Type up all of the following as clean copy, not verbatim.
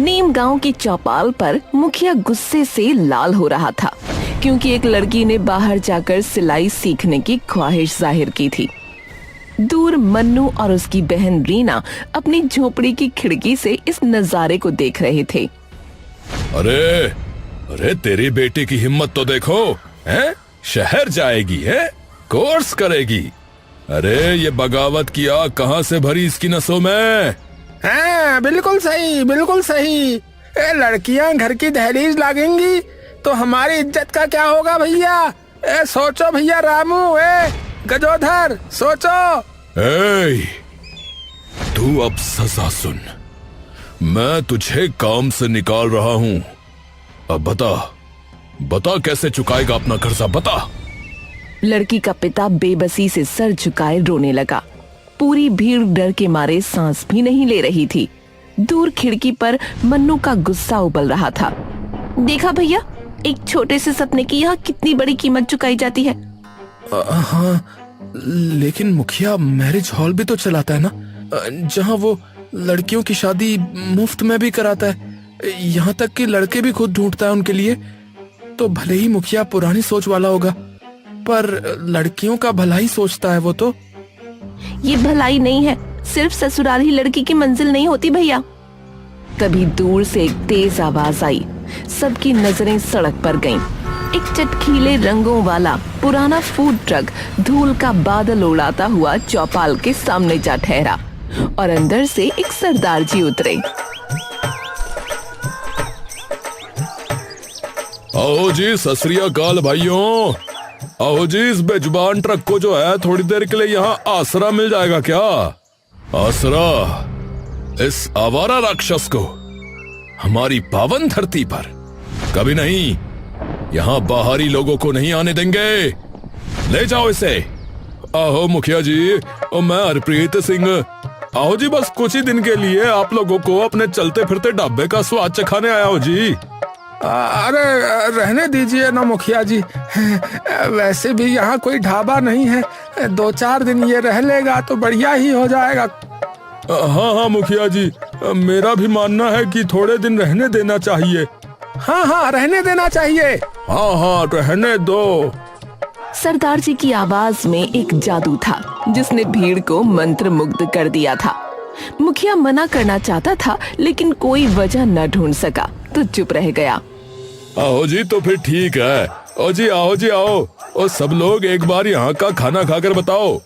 नीम गांव की चौपाल पर मुखिया गुस्से से लाल हो रहा था, क्योंकि एक लड़की ने बाहर जाकर सिलाई सीखने की ख्वाहिश जाहिर की थी। दूर मन्नू और उसकी बहन रीना अपनी झोपड़ी की खिड़की से इस नजारे को देख रहे थे। अरे अरे तेरी बेटी की हिम्मत तो देखो, हैं? शहर जाएगी है, कोर्स करेगी। अरे ये बगावत की आग कहाँ से भरी इसकी नसों में? हाँ, बिल्कुल सही, बिल्कुल सही। लड़कियां घर की दहलीज लागेंगी तो हमारी इज्जत का क्या होगा भैया? सोचो भैया रामू, गजोधर, सोचो। तू अब सजा सुन। मैं तुझे काम से निकाल रहा हूँ। अब बता कैसे चुकाएगा अपना कर्जा, बता। लड़की का पिता बेबसी से सर झुकाए रोने लगा। पूरी भीड़ डर के मारे सांस भी नहीं ले रही थी। दूर खिड़की पर मन्नू का गुस्सा उबल रहा था। देखा भैया, एक छोटे से सपने की यहाँ कितनी बड़ी कीमत चुकाई जाती है। हाँ, लेकिन मुखिया मैरिज हॉल भी तो चलाता है ना, जहाँ वो लड़कियों की शादी मुफ्त में भी कराता है। यहाँ तक कि लड़के भी खुद ढूंढता है उनके लिए। तो भले ही मुखिया पुरानी सोच वाला होगा, पर लड़कियों का भला ही सोचता है वो तो। ये भलाई नहीं है, सिर्फ ससुराल ही लड़की की मंजिल नहीं होती भैया। तभी दूर से एक तेज आवाज आई। सबकी नजरें सड़क पर गईं। एक चटखीले रंगों वाला पुराना फूड ट्रक धूल का बादल उड़ाता हुआ चौपाल के सामने जा ठहरा और अंदर से एक सरदार जी उतरे। आओ जी, सत श्री अकाल भाइयों। आओ जी, इस बेजुबान ट्रक को जो है थोड़ी देर के लिए यहाँ आसरा मिल जाएगा क्या? आसरा इस आवारा राक्षस को हमारी पावन धरती पर कभी नहीं। यहाँ बाहरी लोगों को नहीं आने देंगे। ले जाओ इसे। आओ मुखिया जी, और मैं हरप्रीत सिंह। आओ जी, बस कुछ ही दिन के लिए आप लोगों को अपने चलते फिरते ढाबे का स्वाद चखाने आया हो जी। अरे रहने दीजिए ना मुखिया जी, वैसे भी यहाँ कोई ढाबा नहीं है। 2-4 दिन ये रह लेगा तो बढ़िया ही हो जाएगा। हाँ मुखिया जी, मेरा भी मानना है कि थोड़े दिन रहने देना चाहिए। हाँ, रहने देना चाहिए। हाँ, रहने दो। सरदार जी की आवाज में एक जादू था जिसने भीड़ को मंत्र मुग्ध कर दिया था। मुखिया मना करना चाहता था, लेकिन कोई वजह न ढूंढ सका तो चुप रह गया। आओ जी, तो फिर ठीक है। ओ जी, आओ जी, आओ। और सब लोग एक बार यहाँ का खाना खाकर बताओ।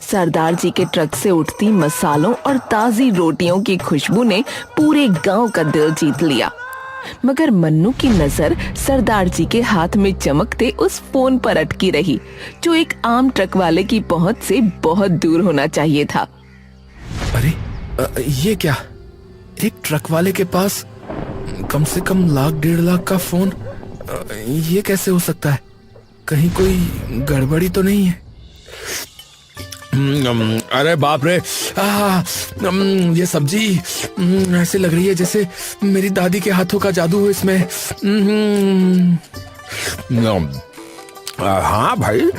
सरदार जी के ट्रक से उठती मसालों और ताजी रोटियों की खुशबू ने पूरे गांव का दिल जीत लिया। मगर मन्नू की नजर सरदार जी के हाथ में चमकते उस फोन पर अटकी रही, जो एक आम ट्रक वाले की पहुंच से बहुत दूर होना चाहिए था। अरे ये क्या? एक ट्रक वाले के पास कम से कम 1-1.5 लाख का फोन? ये कैसे हो सकता है? कहीं कोई गड़बड़ी तो नहीं है? अरे बाप रे, ये सब्जी ऐसे लग रही है जैसे मेरी दादी के हाथों का जादू हो इसमें। हाँ भाई,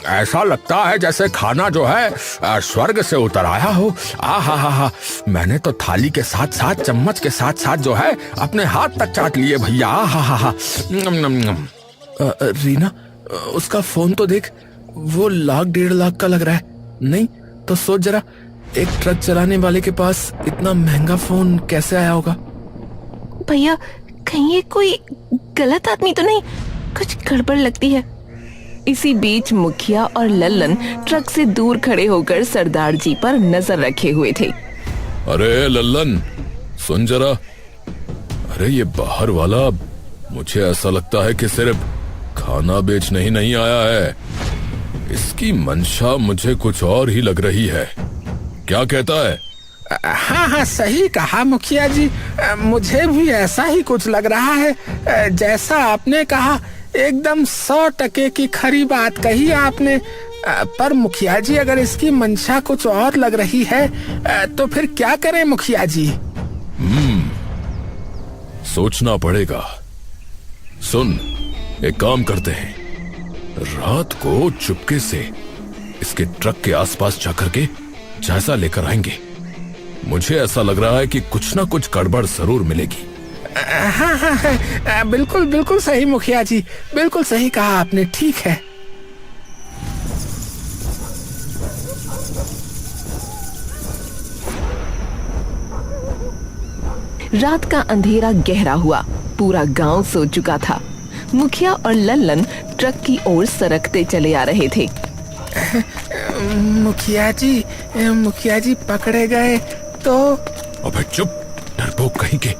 ऐसा लगता है जैसे खाना जो है स्वर्ग से उतर आया हो। हा, मैंने तो थाली के साथ साथ चम्मच के साथ साथ जो है अपने हाथ तक चाट लिए भैया। हा। रीना, उसका फोन तो देख, वो 1-1.5 लाख का लग रहा है। नहीं तो सोच जरा, एक ट्रक चलाने वाले के पास इतना महंगा फोन कैसे आया होगा? भैया, कहीं ये कोई गलत आदमी तो नहीं? कुछ गड़बड़ लगती है। इसी बीच मुखिया और लल्लन ट्रक से दूर खड़े होकर सरदार जी पर नजर रखे हुए थे। अरे लल्लन, सुन जरा। अरे ये बाहर वाला, मुझे ऐसा लगता है कि सिर्फ खाना बेचने ही नहीं आया है। इसकी मंशा मुझे कुछ और ही लग रही है। क्या कहता है? हाँ, सही कहा मुखिया जी। मुझे भी ऐसा ही कुछ लग रहा है। जैसा आपने कहा, एकदम 100% की खरी बात कही आपने। पर मुखिया जी, अगर इसकी मंशा कुछ और लग रही है तो फिर क्या करें मुखिया जी? सोचना पड़ेगा। सुन, एक काम करते हैं, रात को चुपके से इसके ट्रक के आसपास जाकर के जायजा लेकर आएंगे। मुझे ऐसा लग रहा है कि कुछ ना कुछ गड़बड़ जरूर मिलेगी। हाँ हाँ हाँ, बिल्कुल बिल्कुल सही मुखिया जी, बिल्कुल सही कहा आपने, ठीक है। रात का अंधेरा गहरा हुआ, पूरा गांव सो चुका था। मुखिया और लल्लन ट्रक की ओर सरकते चले आ रहे थे। मुखिया जी पकड़े गए तो? अबे चुप, डरपोक कहीं के।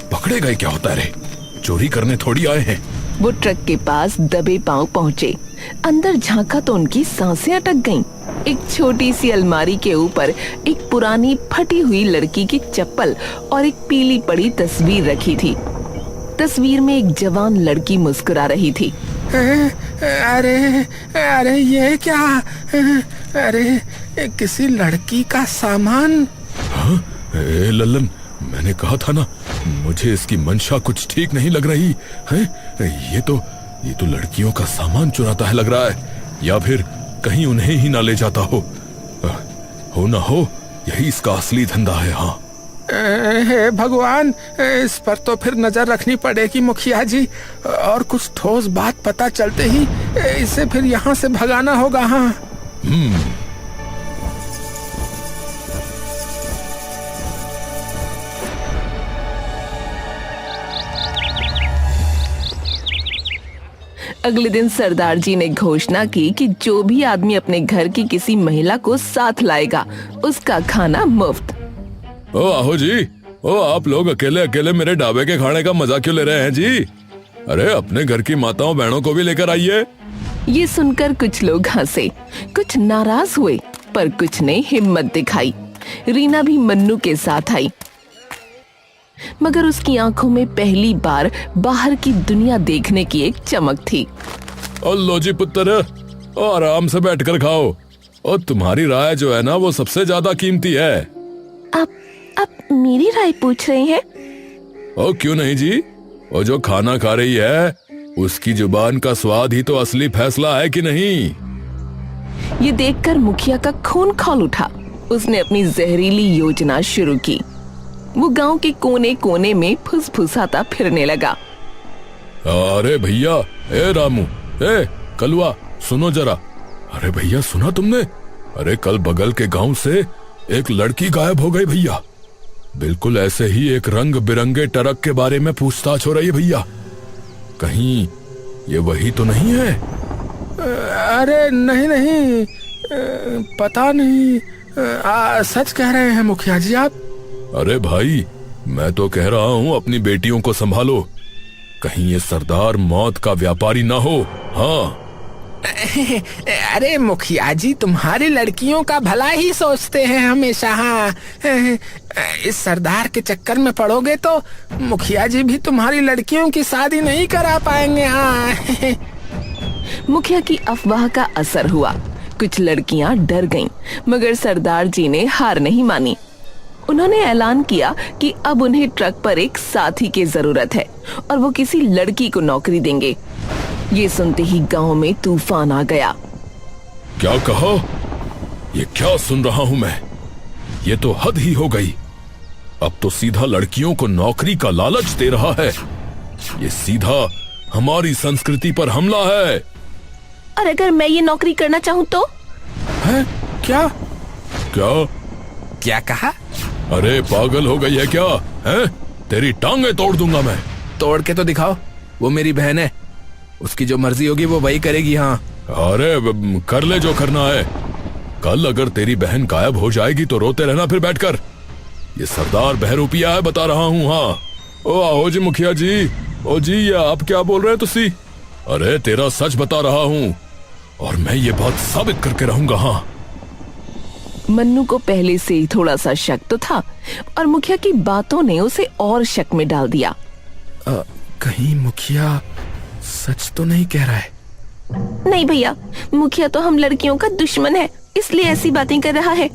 पकड़े गए क्या होता है रे? चोरी करने थोड़ी आए हैं। वो ट्रक के पास दबे पांव पहुंचे। अंदर झांका तो उनकी सांसें अटक गईं। एक छोटी सी अलमारी के ऊपर एक पुरानी फटी हुई लड़की की चप्पल और एक पीली पड़ी तस्वीर रखी थी। तस्वीर में एक जवान लड़की मुस्कुरा रही थी। अरे अरे ये क्या? अरे किसी लड़की का सामान? हाँ? ए लल्लन, मैंने कहा था ना, मुझे इसकी मंशा कुछ ठीक नहीं लग रही है। ये तो लड़कियों का सामान चुराता है लग रहा है, या फिर कहीं उन्हें ही ना ले जाता हो ना हो यही इसका असली धंधा है। हाँ हे भगवान, इस पर तो फिर नजर रखनी पड़ेगी मुखिया जी, और कुछ ठोस बात पता चलते ही इसे फिर यहाँ से भगाना होगा। हाँ। अगले दिन सरदार जी ने घोषणा की कि जो भी आदमी अपने घर की किसी महिला को साथ लाएगा उसका खाना मुफ्त। ओ आहो जी, ओ आप लोग अकेले अकेले मेरे ढाबे के खाने का मजा क्यों ले रहे हैं जी? अरे अपने घर की माताओं बहनों को भी लेकर आइए। ये सुनकर कुछ लोग हंसे, कुछ नाराज हुए, पर कुछ ने हिम्मत दिखाई। रीना भी मन्नू के साथ आई, मगर उसकी आंखों में पहली बार बाहर की दुनिया देखने की एक चमक थी। लो जी पुत्र, आराम से बैठकर खाओ। और तुम्हारी राय जो है ना, वो सबसे ज्यादा कीमती है। आप मेरी राय पूछ रहे हैं? ओ क्यों नहीं जी, वो जो खाना खा रही है उसकी जुबान का स्वाद ही तो असली फैसला है कि नहीं? ये देखकर मुखिया का खून खौल उठा। उसने अपनी जहरीली योजना शुरू की। वो गांव के कोने कोने में फुसफुसाता फिरने लगा। अरे भैया, ए रामू, ए कलवा, सुनो जरा। अरे भैया सुना तुमने? अरे कल बगल के गांव से एक लड़की गायब हो गई भैया। बिल्कुल ऐसे ही एक रंग बिरंगे ट्रक के बारे में पूछताछ हो रही है भैया। कहीं ये वही तो नहीं है? अरे नहीं, पता नहीं। सच कह रहे हैं मुखिया जी आप? अरे भाई, मैं तो कह रहा हूँ अपनी बेटियों को संभालो, कहीं ये सरदार मौत का व्यापारी ना हो। हाँ। अरे मुखिया जी, तुम्हारी लड़कियों का भला ही सोचते हैं हमेशा। हाँ, इस सरदार के चक्कर में पड़ोगे तो मुखिया जी भी तुम्हारी लड़कियों की शादी नहीं करा पाएंगे। हाँ। मुखिया की अफवाह का असर हुआ। कुछ लड़कियां डर गईं, मगर सरदार जी ने हार नहीं मानी। उन्होंने ऐलान किया कि अब उन्हें ट्रक पर एक साथी की जरूरत है और वो किसी लड़की को नौकरी देंगे। ये सुनते ही गांव में तूफान आ गया। क्या कहा? ये क्या सुन रहा हूं मैं? ये तो हद ही हो गई। अब तो सीधा लड़कियों को नौकरी का लालच दे रहा है। ये सीधा हमारी संस्कृति पर हमला है। और अगर मैं ये नौकरी करना चाहूँ तो? है? क्या क्या कहा? अरे पागल हो गई है क्या? है? तेरी टांगे तोड़ दूंगा मैं। तोड़ के तो दिखाओ, वो मेरी बहन है, उसकी जो मर्जी होगी वो वही करेगी। हाँ। अरे कर ले जो करना है। कल अगर तेरी बहन गायब हो जाएगी तो रोते रहना फिर बैठकर। ये सरदार बहरूपिया है, बता रहा हूँ। हाँ। ओ आओ जी मुखिया जी। ओ जी, ये आप क्या बोल रहे हैं तुसी? अरे तेरा सच बता रहा हूँ और मैं ये बात साबित करके रहूंगा। हाँ। मन्नू को पहले से ही थोड़ा सा शक तो था और मुखिया की बातों ने उसे और शक में डाल दिया। कहीं मुखिया सच तो नहीं कह रहा है? नहीं भैया, मुखिया तो हम लड़कियों का दुश्मन है, इसलिए ऐसी बातें कर रहा है।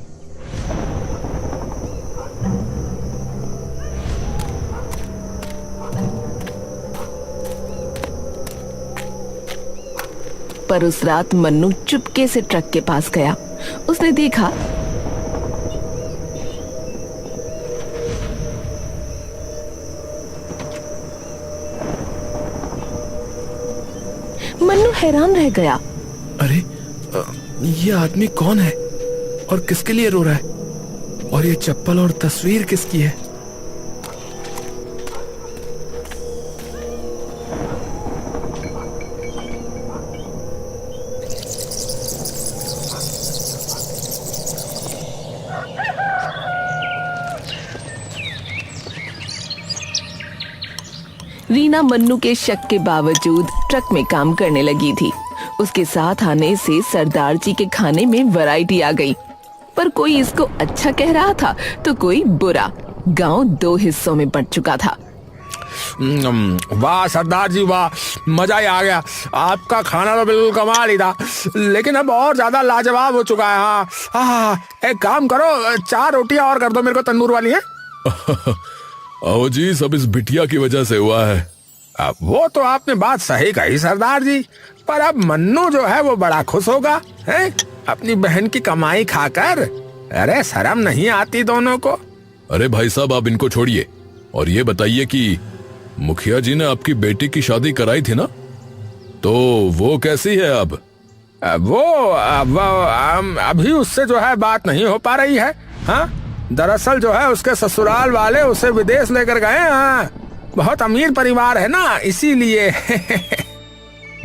पर उस रात मन्नू चुपके से ट्रक के पास गया। उसने देखा हैरान रह गया। अरे ये आदमी कौन है और किसके लिए रो रहा है? और ये चप्पल और तस्वीर किसकी है? रीना मन्नू के शक के बावजूद ट्रक में काम करने लगी थी। उसके साथ आने से सरदार जी के खाने में वैरायटी आ गई, पर कोई इसको अच्छा कह रहा था तो कोई बुरा। गांव 2 हिस्सों में बंट चुका था। वाह सरदार जी वाह, मजा ही आ गया। आपका खाना तो बिल्कुल कमाल ही था, लेकिन अब और ज्यादा लाजवाब हो चुका है। हाँ, एक काम करो, 4 रोटियां और कर दो मेरे को, तंदूर वाली है। आओ जी, सब इस बिटिया की वजह से हुआ है। अब वो तो आपने बात सही कही सरदार जी, पर अब मन्नू जो है वो बड़ा खुश होगा है अपनी बहन की कमाई खाकर। अरे शर्म नहीं आती दोनों को। अरे भाई साहब, आप इनको छोड़िए और ये बताइए कि मुखिया जी ने आपकी बेटी की शादी कराई थी ना, तो वो कैसी है अब? वो अभी उससे जो है बात नहीं हो पा रही है। हाँ, दरअसल जो है उसके ससुराल वाले उसे विदेश लेकर गए हैं। बहुत अमीर परिवार है ना, इसीलिए।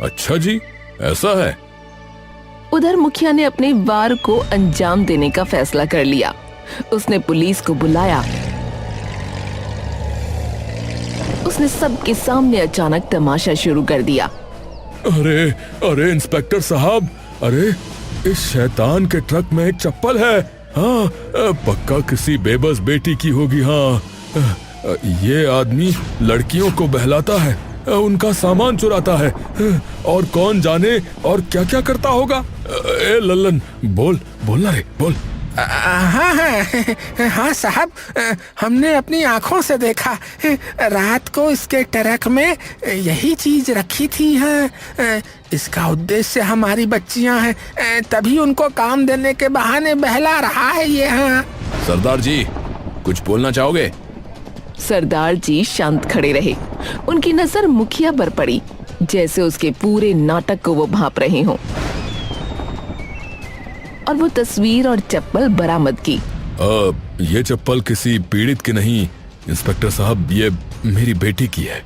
अच्छा जी, ऐसा है। उधर मुखिया ने अपने वार को अंजाम देने का फैसला कर लिया। उसने पुलिस को बुलाया। उसने सबके सामने अचानक तमाशा शुरू कर दिया। अरे अरे इंस्पेक्टर साहब, अरे इस शैतान के ट्रक में एक चप्पल है। हाँ, पक्का किसी बेबस बेटी की होगी। हाँ, ये आदमी लड़कियों को बहलाता है, उनका सामान चुराता है, और कौन जाने और क्या क्या करता होगा। ए लल्लन, बोलना रे, बोल। हाँ साहब, हमने अपनी आंखों से देखा। रात को इसके ट्रक में यही चीज रखी थी। हाँ, इसका उद्देश्य हमारी बच्चियां हैं, तभी उनको काम देने के बहाने बहला रहा है ये। हाँ सरदार जी, कुछ बोलना चाहोगे? सरदार जी शांत खड़े रहे। उनकी नजर मुखिया पर पड़ी, जैसे उसके पूरे नाटक को वो भांप रहे हों, और वो तस्वीर और चप्पल बरामद की। ये चप्पल किसी पीड़ित की नहीं इंस्पेक्टर साहब, ये मेरी बेटी की है।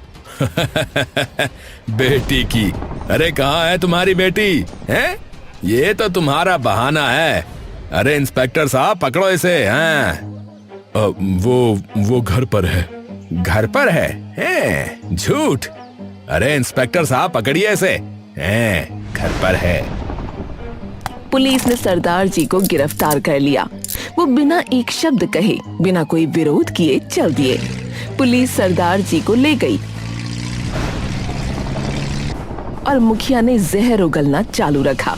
बेटी की? अरे कहाँ है तुम्हारी बेटी? हैं? ये तो तुम्हारा बहाना है। अरे इंस्पेक्टर साहब, पकड़ो इसे। हैं? वो घर पर है। घर पर है? हैं? झूठ। अरे इंस्पेक्टर साहब, पकड़िए इसे। हैं? घर पर है। पुलिस ने सरदार जी को गिरफ्तार कर लिया। वो बिना एक शब्द कहे, बिना कोई विरोध किए चल दिए। पुलिस सरदार जी को ले गई और मुखिया ने जहर उगलना चालू रखा।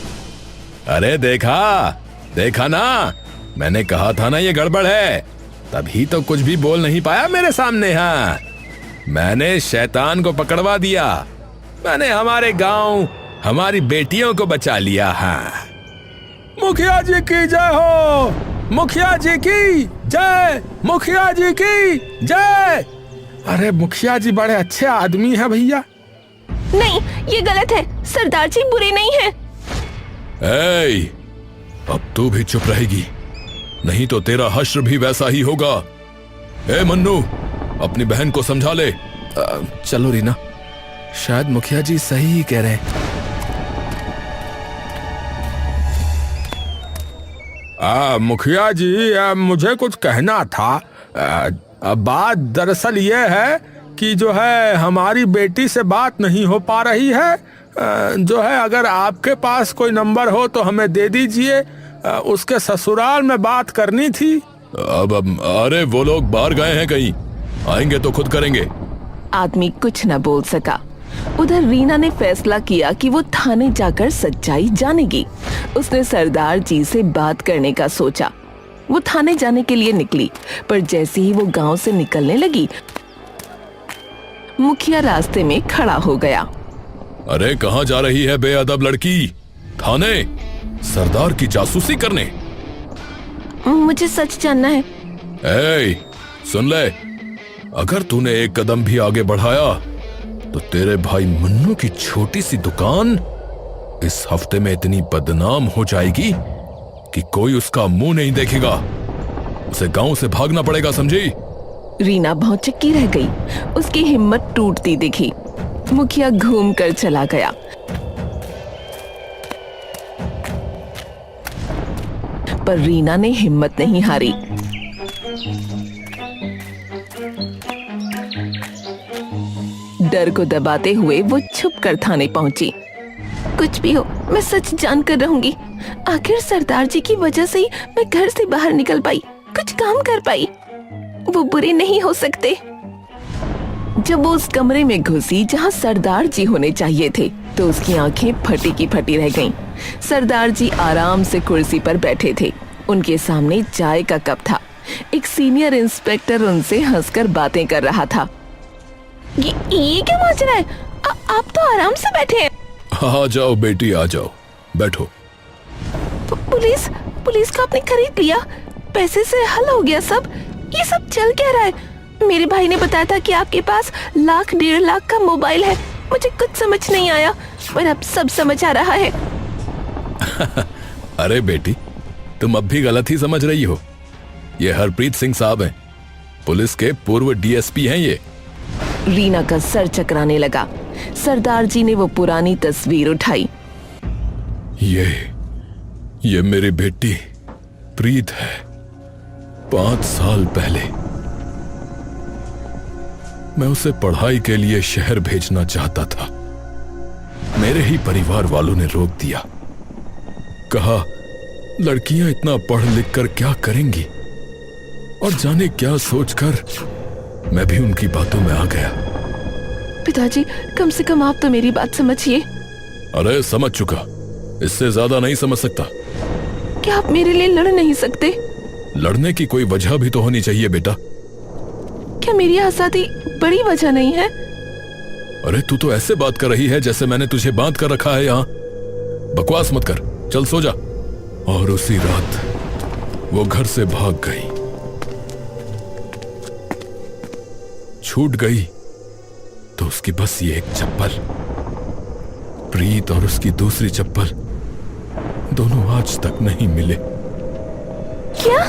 अरे देखा ना, मैंने कहा था ना ये गड़बड़ है, तभी तो कुछ भी बोल नहीं पाया मेरे सामने। हाँ, मैंने शैतान को पकड़वा दिया। मैंने हमारे गांव, हमारी बेटियों को बचा लिया। हाँ, मुखिया जी की जय हो, मुखिया जी की जय, मुखिया जी की जय। अरे मुखिया जी बड़े अच्छे आदमी हैं भैया। नहीं, ये गलत है। सरदार जी बुरे नहीं हैं। अब तू भी चुप रहेगी, नहीं तो तेरा हश्र भी वैसा ही होगा। ए मन्नू, अपनी बहन को समझा ले। चलो रीना, शायद मुखिया जी सही ही कह रहे हैं। मुखिया जी, मुझे कुछ कहना था। बात दरअसल ये है कि जो है हमारी बेटी से बात नहीं हो पा रही है। जो है अगर आपके पास कोई नंबर हो तो हमें दे दीजिए। उसके ससुराल में बात करनी थी। अब अरे वो लोग बाहर गए हैं कहीं, आएंगे तो खुद करेंगे। आदमी कुछ न बोल सका। उधर रीना ने फैसला किया कि वो थाने जाकर सच्चाई जानेगी। उसने सरदार जी से बात करने का सोचा। वो थाने जाने के लिए निकली, पर जैसे ही वो गांव से निकलने लगी, मुखिया रास्ते में खड़ा हो गया। अरे कहाँ जा रही है बेअदब लड़की? थाने? सरदार की जासूसी करने? मुझे सच जानना है। सुन ले, अगर तूने एक कदम भी आगे बढ़ाया तो तेरे भाई मन्नू की छोटी सी दुकान इस हफ्ते में इतनी बदनाम हो जाएगी कि कोई उसका मुंह नहीं देखेगा। उसे गांव से भागना पड़ेगा, समझी? रीना भौचक्की रह गई। उसकी हिम्मत टूटती दिखी। मुखिया घूम कर चला गया। पर रीना ने हिम्मत नहीं हारी। डर को दबाते हुए वो छुप कर थाने पहुंची। कुछ भी हो, मैं सच जानकर रहूंगी। आखिर सरदार जी की वजह से ही मैं घर से बाहर निकल पाई, कुछ काम कर पाई। वो बुरे नहीं हो सकते। जब वो उस कमरे में घुसी जहां सरदार जी होने चाहिए थे, तो उसकी आंखें फटी की फटी रह गईं। सरदार जी आराम से कुर्सी पर बैठे थे। उनके सामने चाय का कप था। एक सीनियर इंस्पेक्टर उनसे हंसकर बातें कर रहा था। ये क्या माजरा है? आप तो आराम से बैठे हैं। आ जाओ बेटी, आ जाओ, बैठो। पुलिस को आपने खरीद लिया? पैसे से हल हो गया सब? ये सब चल क्या रहा है? मेरे भाई ने बताया था कि आपके पास 1,00,000-1,50,000 का मोबाइल है। मुझे कुछ समझ नहीं आया, पर अब सब समझ आ रहा है। अरे बेटी, तुम अब भी गलत ही समझ रही हो। ये हरप्रीत सिंह साहब हैं, पुलिस के पूर्व डीएसपी हैं ये। रीना का सर चकराने लगा। सरदार जी ने वो पुरानी तस्वीर उठाई। ये मेरी बेटी प्रीत है। 5 साल पहले मैं उसे पढ़ाई के लिए शहर भेजना चाहता था। मेरे ही परिवार वालों ने रोक दिया। कहा लड़कियां इतना पढ़ लिख कर क्या करेंगी, और जाने क्या सोचकर मैं भी उनकी बातों में आ गया। पिताजी, कम से कम आप तो मेरी बात समझिए। अरे समझ चुका, इससे ज्यादा नहीं समझ सकता। क्या आप मेरे लिए लड़ नहीं सकते? लड़ने की कोई वजह भी तो होनी चाहिए बेटा। क्या मेरी आजादी बड़ी वजह नहीं है? अरे तू तो ऐसे बात कर रही है जैसे मैंने तुझे बांध कर रखा है यहाँ। बकवास मत कर, चल सो जा। और उसी रात वो घर से भाग गई। छूट गई तो उसकी बस ये एक चप्पल। प्रीत और उसकी दूसरी चप्पल दोनों आज तक नहीं मिले। क्या?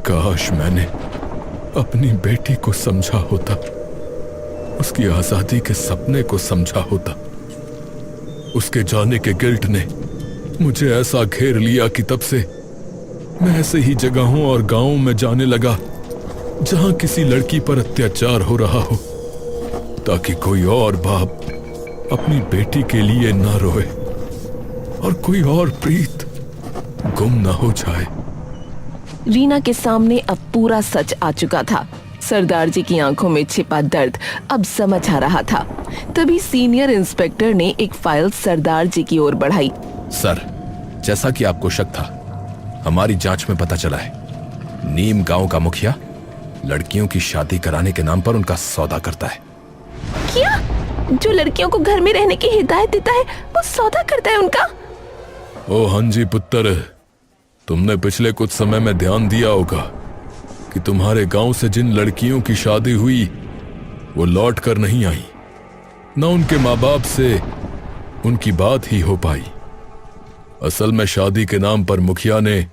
काश मैंने अपनी बेटी को समझा होता, उसकी आजादी के सपने को समझा होता। उसके जाने के गिल्ट ने मुझे ऐसा घेर लिया कि तब से मैं ऐसे ही जगहों और गांवों में जाने लगा जहां किसी लड़की पर अत्याचार हो रहा हो, ताकि कोई और बाप अपनी बेटी के लिए ना रोए और कोई और प्रीत गुम ना हो जाए। रीना के सामने अब पूरा सच आ चुका था। सरदार जी की आंखों में छिपा दर्द अब समझ आ रहा था। तभी सीनियर इंस्पेक्टर ने एक फाइल सरदार जी की ओर बढ़ाई। सर, जैसा कि आपको शक था, हमारी जांच में पता चला है नीम गांव का मुखिया लड़कियों की शादी कराने के नाम पर उनका सौदा करता है। क्या? जो लड़कियों को घर में रहने की हिदायत देता है वो सौदा करता है उनका? ओ हाँ जी पुत्र, तुमने पिछले कुछ समय में ध्यान दिया होगा कि तुम्हारे गांव से जिन लड़कियों की शादी हुई वो लौट कर नहीं आई, न उनके माँ बाप से उनकी बात ही हो पाई। असल में शादी के नाम पर मुखिया ने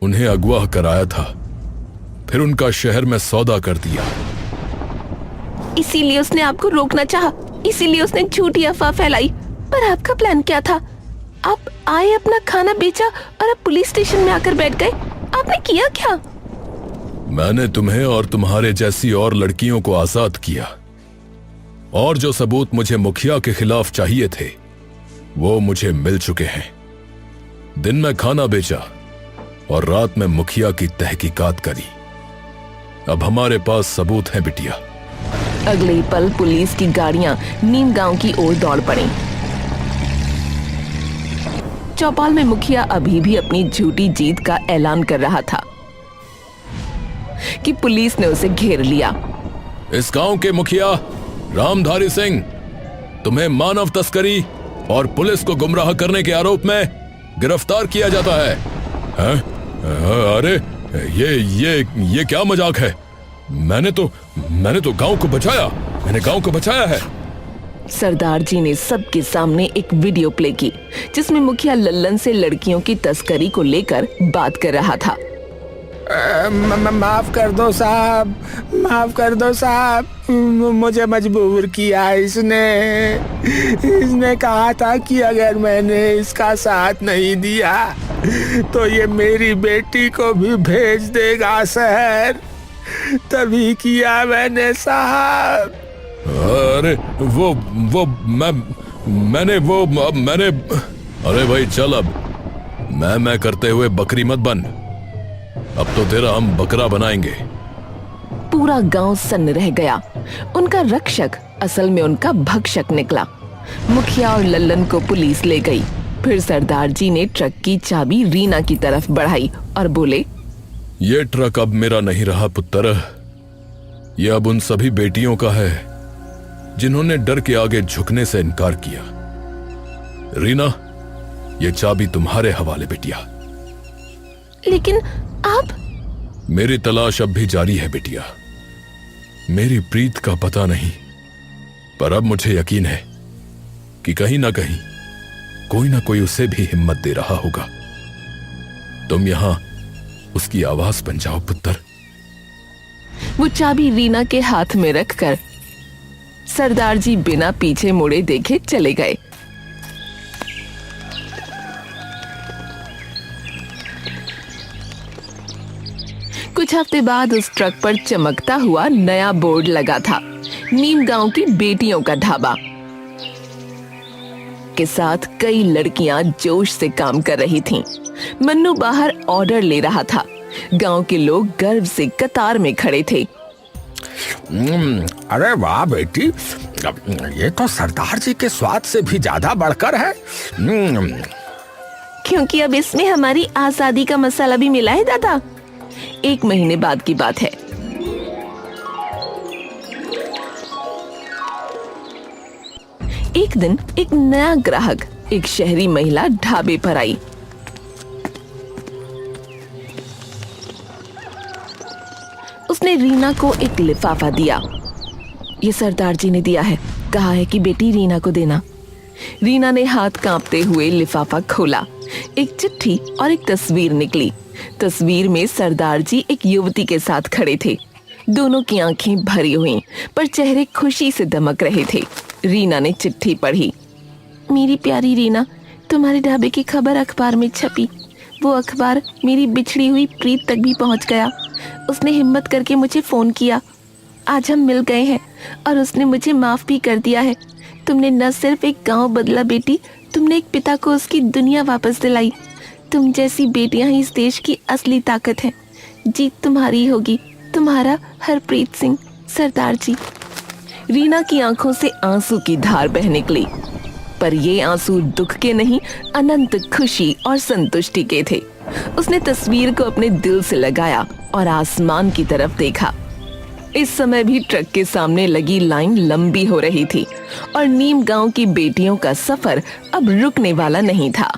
उन्हें अगवा कराया था, फिर उनका शहर में सौदा कर दिया। इसीलिए उसने आपको रोकना चाहा, इसीलिए उसने झूठी अफवाह फैलाई। पर आपका प्लान क्या था? आप आए, अपना खाना बेचा और अब पुलिस स्टेशन में आकर बैठ गए। आपने किया क्या? मैंने तुम्हें और तुम्हारे जैसी और लड़कियों को आजाद किया, और जो सबूत मुझे मुखिया के खिलाफ चाहिए थे वो मुझे मिल चुके हैं। दिन में खाना बेचा और रात में मुखिया की तहकीकात करी। अब हमारे पास सबूत हैं बिटिया। अगले ही पल पुलिस की गाड़ियां नीम गांव की ओर दौड़ पड़ी। चौपाल में मुखिया अभी भी अपनी झूठी जीत का ऐलान कर रहा था कि पुलिस ने उसे घेर लिया। इस गांव के मुखिया रामधारी सिंह, तुम्हें मानव तस्करी और पुलिस को गुमराह करने के आरोप में गिरफ्तार किया जाता है। हैं? अरे ये क्या मजाक है? मैंने तो गांव को बचाया। मैंने गांव को बचाया है। सरदार जी ने सबके सामने एक वीडियो प्ले की जिसमें मुखिया लल्लन से लड़कियों की तस्करी को लेकर बात कर रहा था। माफ कर दो साहब, माफ कर दो साहब, मुझे मजबूर किया इसने कहा था कि अगर मैंने इसका साथ नहीं दिया तो ये मेरी बेटी को भी भेज देगा शहर, तभी किया मैंने साहब। अरे मैंने अरे भाई चल, अब मैं करते हुए बकरी मत बन, अब तो तेरा हम बकरा बनाएंगे। पूरा गांव सन्न रह गया। उनका रक्षक असल में उनका भक्षक निकला। मुखिया और लल्लन को पुलिस ले गई। फिर सरदार जी ने ट्रक की चाबी रीना की तरफ बढ़ाई और बोले, ये ट्रक अब मेरा नहीं रहा पुत्र, ये अब उन सभी बेटियों का है जिन्होंने डर के आगे झुकने से इनकार किया। रीना, ये चाबी तुम्हारे हवाले बेटिया। लेकिन आप? मेरी तलाश अब भी जारी है बेटिया। मेरी प्रीत का पता नहीं, पर अब मुझे यकीन है कि कहीं ना कहीं कोई ना कोई उसे भी हिम्मत दे रहा होगा। तुम यहां उसकी आवाज बन जाओ पुत्र। वो चाबी रीना के हाथ में रखकर सरदार जी बिना पीछे मुड़े देखे चले गए। कुछ हफ्ते बाद उस ट्रक पर चमकता हुआ नया बोर्ड लगा था, नीम गांव की बेटियों का ढाबा के साथ कई लड़कियां जोश से काम कर रही थीं। मन्नू बाहर ऑर्डर ले रहा था। गांव के लोग गर्व से कतार में खड़े थे। अरे वाह बेटी, ये तो सरदार जी के स्वाद से भी ज्यादा बढ़कर है। क्योंकि अब इसमें हमारी आजादी का मसाला भी मिला है दादा। 1 महीने बाद की बात है। एक दिन एक नया ग्राहक, एक शहरी महिला ढाबे पर आई। उसने रीना को एक लिफाफा दिया। ये सरदार जी ने दिया है, कहा है कि बेटी रीना को देना। रीना ने हाथ कांपते हुए लिफाफा खोला। एक चिट्ठी और एक तस्वीर निकली। तस्वीर में सरदार जी एक युवती के साथ खड़े थे। दोनों की आंखें भरी हुई, पर चेहरे खुशी से दमक रहे थे। रीना ने चिट्ठी पढ़ी। मेरी प्यारी रीना, तुम्हारे ढाबे की खबर अखबार में छपी। वो अखबार मेरी बिछड़ी हुई प्रीत तक भी पहुंच गया। उसने हिम्मत करके मुझे फोन किया। आज हम मिल गए हैं और उसने मुझे माफ भी कर दिया है। तुमने न सिर्फ एक गांव बदला बेटी, तुमने एक पिता को उसकी दुनिया वापस दिलाई। तुम जैसी बेटियां ही इस देश की असली ताकत है। जीत तुम्हारी होगी। तुम्हारा हरप्रीत सिंह, सरदार जी। रीना की आंखों से आंसू की धार बह निकली, पर ये आंसू दुख के नहीं, अनंत खुशी और संतुष्टि के थे। उसने तस्वीर को अपने दिल से लगाया और आसमान की तरफ देखा। इस समय भी ट्रक के सामने लगी लाइन लंबी हो रही थी और नीम गांव की बेटियों का सफर अब रुकने वाला नहीं था।